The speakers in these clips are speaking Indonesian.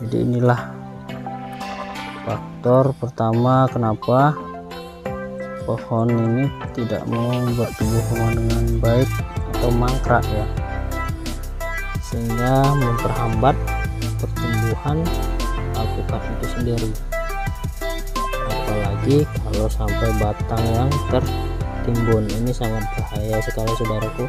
Jadi inilah faktor pertama kenapa pohon ini tidak mau bertumbuh dengan baik atau mangkrak ya, sehingga memperhambat pertumbuhan alpukat itu sendiri. Apalagi kalau sampai batang yang tertimbun, ini sangat bahaya sekali saudaraku.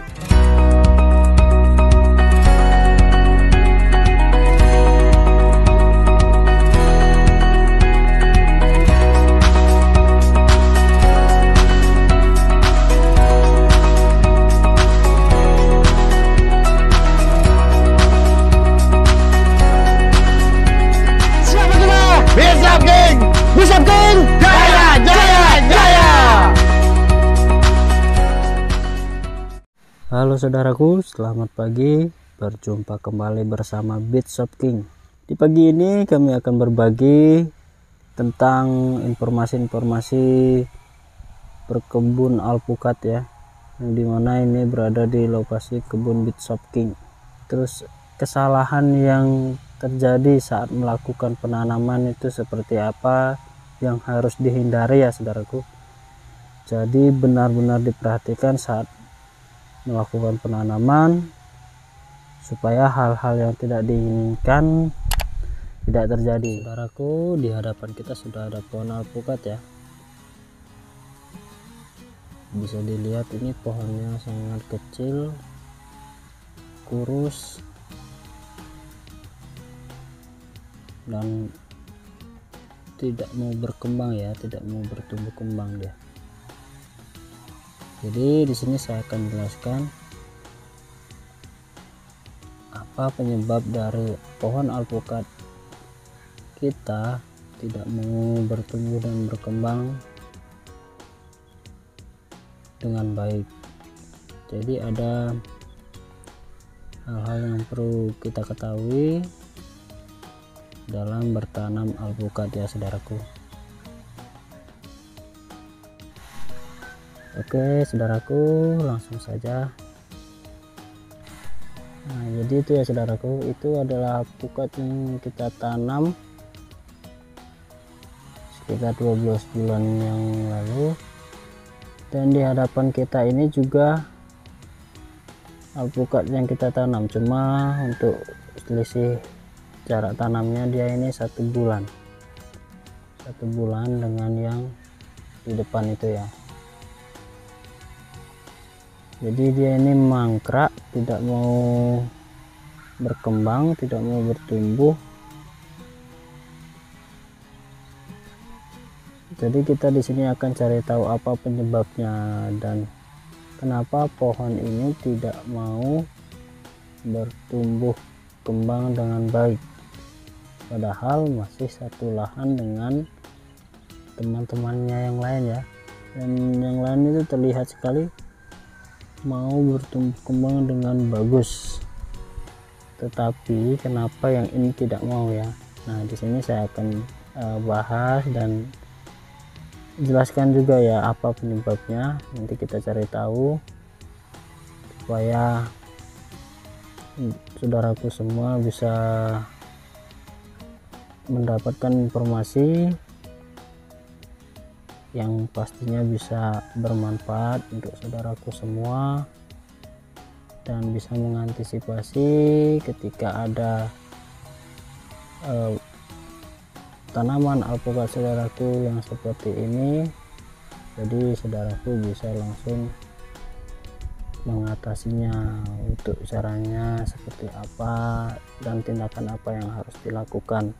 Bisap King, jaya, jaya, jaya. Halo saudaraku, selamat pagi. Berjumpa kembali bersama Bisap King. Di pagi ini kami akan berbagi tentang informasi-informasi berkebun alpukat ya, yang dimana ini berada di lokasi kebun Bisap King. Terus kesalahan yang terjadi saat melakukan penanaman itu seperti apa yang harus dihindari ya saudaraku. Jadi benar-benar diperhatikan saat melakukan penanaman supaya hal-hal yang tidak diinginkan tidak terjadi. Saudaraku, di hadapan kita sudah ada pohon alpukat ya. Bisa dilihat ini pohonnya sangat kecil, kurus, dan tidak mau berkembang ya, tidak mau bertumbuh kembang dia. Jadi di sini saya akan jelaskan apa penyebab dari pohon alpukat kita tidak mau bertumbuh dan berkembang dengan baik. Jadi ada hal-hal yang perlu kita ketahui dalam bertanam alpukat ya saudaraku. Oke saudaraku, langsung saja. Nah jadi itu ya saudaraku, itu adalah alpukat yang kita tanam sekitar 12 bulan yang lalu, dan di hadapan kita ini juga alpukat yang kita tanam, cuma untuk selisih jarak tanamnya dia ini 1 bulan dengan yang di depan itu ya. Jadi dia ini mangkrak, tidak mau berkembang, tidak mau bertumbuh. Jadi kita di sini akan cari tahu apa penyebabnya dan kenapa pohon ini tidak mau bertumbuh kembang dengan baik, padahal masih satu lahan dengan teman-temannya yang lain ya, dan yang lain itu terlihat sekali mau bertumbuh kembang dengan bagus, tetapi kenapa yang ini tidak mau ya. Nah di sini saya akan bahas dan jelaskan juga ya apa penyebabnya, nanti kita cari tahu supaya saudaraku semua bisa mendapatkan informasi yang pastinya bisa bermanfaat untuk saudaraku semua dan bisa mengantisipasi ketika ada tanaman alpukat saudaraku yang seperti ini. Jadi saudaraku bisa langsung mengatasinya, untuk caranya seperti apa dan tindakan apa yang harus dilakukan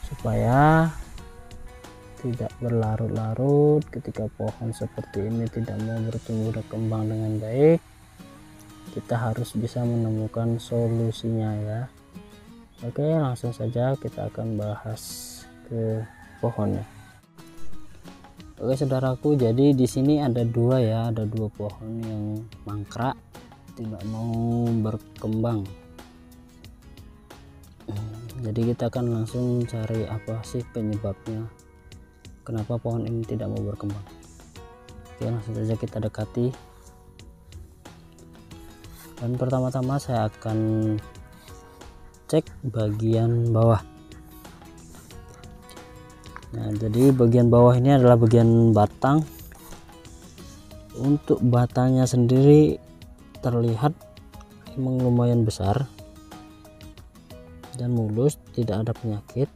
supaya tidak berlarut-larut ketika pohon seperti ini tidak mau bertumbuh dan kembang dengan baik. Kita harus bisa menemukan solusinya ya. Oke, langsung saja kita akan bahas ke pohonnya. Oke saudaraku, jadi di sini ada dua ya, ada 2 pohon yang mangkrak tidak mau berkembang. Jadi kita akan langsung cari apa sih penyebabnya, kenapa pohon ini tidak mau berkembang. Oke, langsung saja kita dekati. Dan pertama-tama saya akan cek bagian bawah. Nah, jadi bagian bawah ini adalah bagian batang. Untuk batangnya sendiri terlihat emang lumayan besar dan mulus, tidak ada penyakit.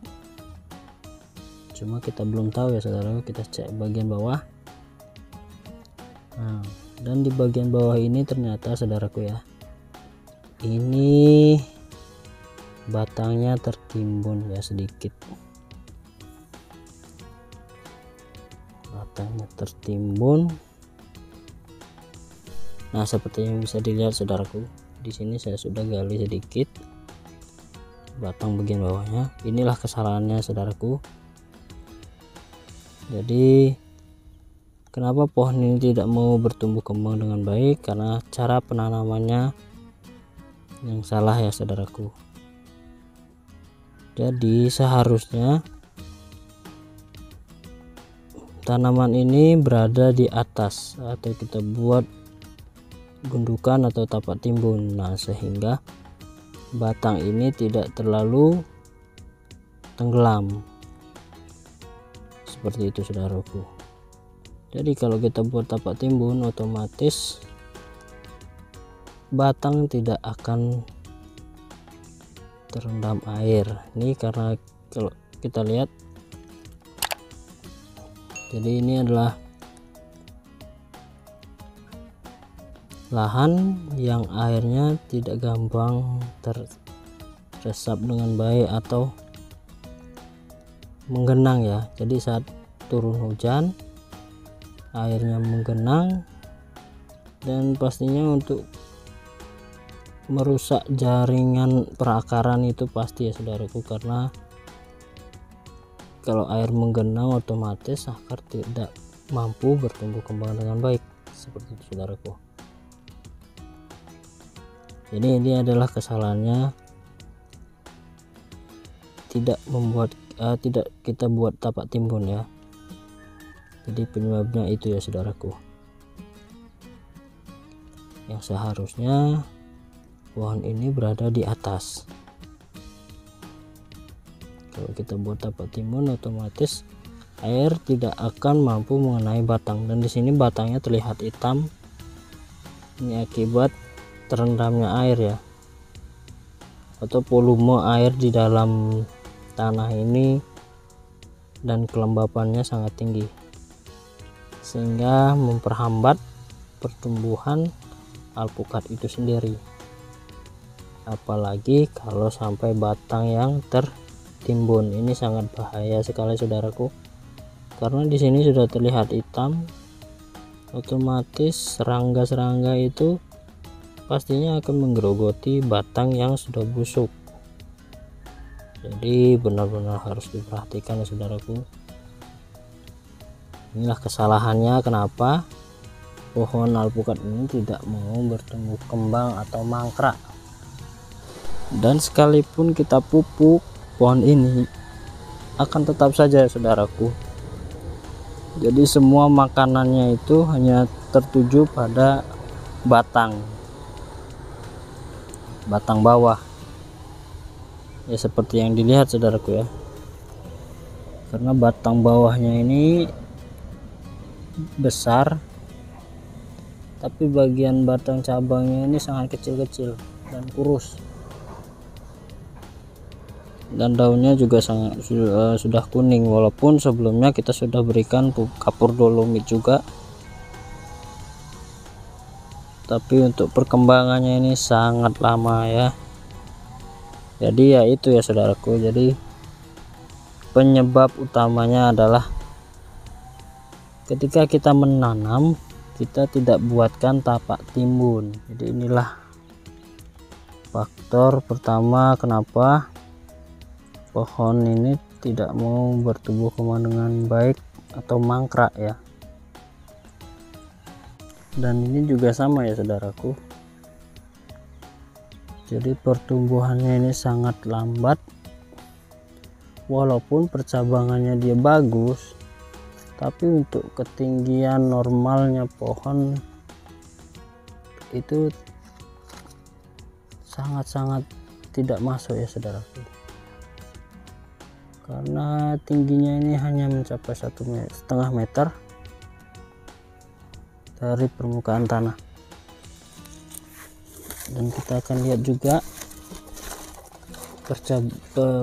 Cuma kita belum tahu ya saudara, kita cek bagian bawah. Nah, dan di bagian bawah ini ternyata saudaraku ya, ini batangnya tertimbun ya sedikit. Batangnya tertimbun. Nah, seperti yang bisa dilihat saudaraku, di sini saya sudah gali sedikit batang bagian bawahnya. Inilah kesalahannya saudaraku. Jadi kenapa pohon ini tidak mau bertumbuh kembang dengan baik? Karena cara penanamannya yang salah ya saudaraku. Jadi seharusnya tanaman ini berada di atas, atau kita buat gundukan atau tapak timbun. Nah, sehingga batang ini tidak terlalu tenggelam. Seperti itu saudaraku. Jadi kalau kita buat tapak timbun, otomatis batang tidak akan terendam air. Ini karena kalau kita lihat, jadi ini adalah lahan yang airnya tidak gampang teresap dengan baik atau menggenang ya. Jadi saat turun hujan airnya menggenang, dan pastinya untuk merusak jaringan perakaran itu pasti ya saudaraku, karena kalau air menggenang otomatis akar tidak mampu bertumbuh kembang dengan baik. Seperti itu saudaraku. Jadi ini adalah kesalahannya, tidak kita buat tapak timbun ya. Jadi penyebabnya itu ya saudaraku. Yang seharusnya pohon ini berada di atas. Kalau kita buat tapak timbun, otomatis air tidak akan mampu mengenai batang. Dan di sini batangnya terlihat hitam. Ini akibat terendamnya air ya, atau volume air di dalam tanah ini dan kelembapannya sangat tinggi, sehingga memperhambat pertumbuhan alpukat itu sendiri. Apalagi kalau sampai batang yang tertimbun, ini sangat bahaya sekali saudaraku, karena di sini sudah terlihat hitam. Otomatis serangga-serangga itu pastinya akan menggerogoti batang yang sudah busuk. Jadi benar-benar harus diperhatikan ya saudaraku. Inilah kesalahannya kenapa pohon alpukat ini tidak mau bertumbuh kembang atau mangkrak. Dan sekalipun kita pupuk, pohon ini akan tetap saja ya saudaraku. Jadi semua makanannya itu hanya tertuju pada batang bawah ya, seperti yang dilihat saudaraku ya. Karena batang bawahnya ini besar, tapi bagian batang cabangnya ini sangat kecil-kecil dan kurus, dan daunnya juga sudah kuning, walaupun sebelumnya kita sudah berikan kapur dolomit juga. Tapi untuk perkembangannya ini sangat lama ya. Jadi ya itu ya saudaraku, jadi penyebab utamanya adalah ketika kita menanam, kita tidak buatkan tapak timbun. Jadi inilah faktor pertama kenapa pohon ini tidak mau bertumbuh kembang dengan baik atau mangkrak ya. Dan ini juga sama ya saudaraku, jadi pertumbuhannya ini sangat lambat. Walaupun percabangannya dia bagus, tapi untuk ketinggian normalnya pohon itu sangat-sangat tidak masuk ya saudaraku, karena tingginya ini hanya mencapai 1,5 meter dari permukaan tanah. Dan kita akan lihat juga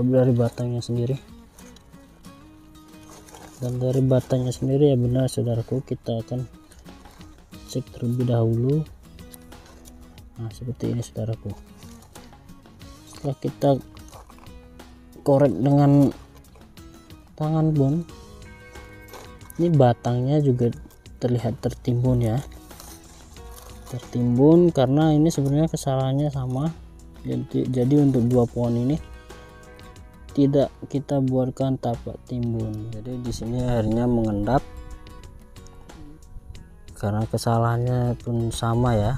dari batangnya sendiri. Dan dari batangnya sendiri ya benar saudaraku, kita akan cek terlebih dahulu. Nah seperti ini saudaraku. Setelah kita korek dengan tangan pun, ini batangnya juga terlihat tertimbun ya, tertimbun karena ini sebenarnya kesalahannya sama. Jadi untuk 2 pohon ini tidak kita buatkan tapak timbun, jadi di sini akhirnya mengendap karena kesalahannya pun sama ya,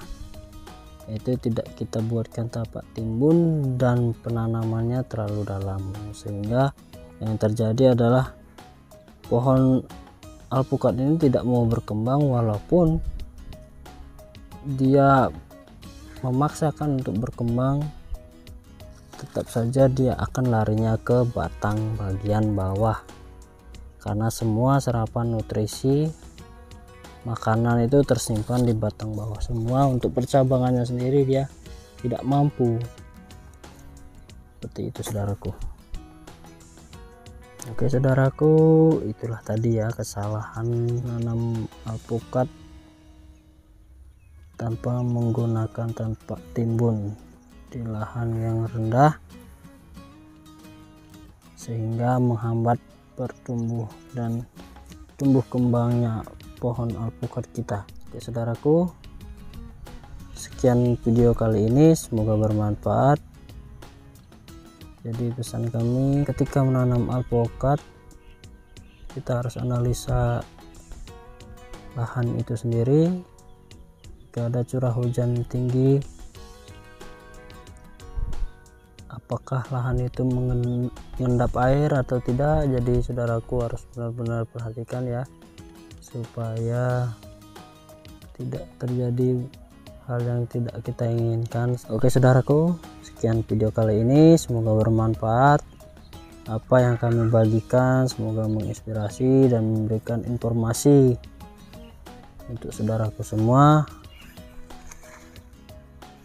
itu tidak kita buatkan tapak timbun dan penanamannya terlalu dalam, sehingga yang terjadi adalah pohon alpukat ini tidak mau berkembang. Walaupun dia memaksakan untuk berkembang, tetap saja dia akan larinya ke batang bagian bawah, karena semua serapan nutrisi makanan itu tersimpan di batang bawah semua. Untuk percabangannya sendiri dia tidak mampu. Seperti itu saudaraku. Oke saudaraku, itulah tadi ya kesalahan menanam alpukat tanpa menggunakan tapak timbun di lahan yang rendah, sehingga menghambat pertumbuh dan tumbuh kembangnya pohon alpukat kita. Oke saudaraku, sekian video kali ini, semoga bermanfaat. Jadi pesan kami, ketika menanam alpukat kita harus analisa lahan itu sendiri. Jika ada curah hujan tinggi, apakah lahan itu mengendap air atau tidak. Jadi saudaraku harus benar-benar perhatikan ya, supaya tidak terjadi hal yang tidak kita inginkan. Oke saudaraku, sekian video kali ini, semoga bermanfaat. Apa yang kami bagikan semoga menginspirasi dan memberikan informasi untuk saudaraku semua.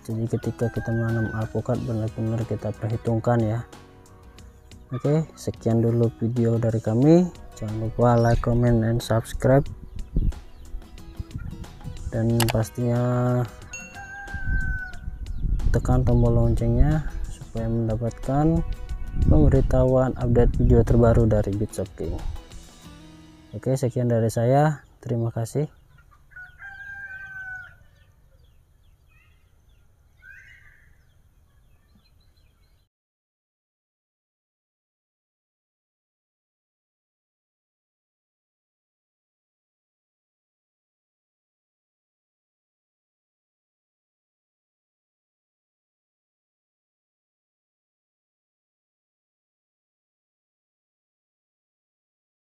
Jadi ketika kita menanam alpukat benar-benar kita perhitungkan ya. Oke, sekian dulu video dari kami. Jangan lupa like, comment, and subscribe, dan pastinya tekan tombol loncengnya supaya mendapatkan pemberitahuan update video terbaru dari Bits of King. Oke, sekian dari saya, terima kasih.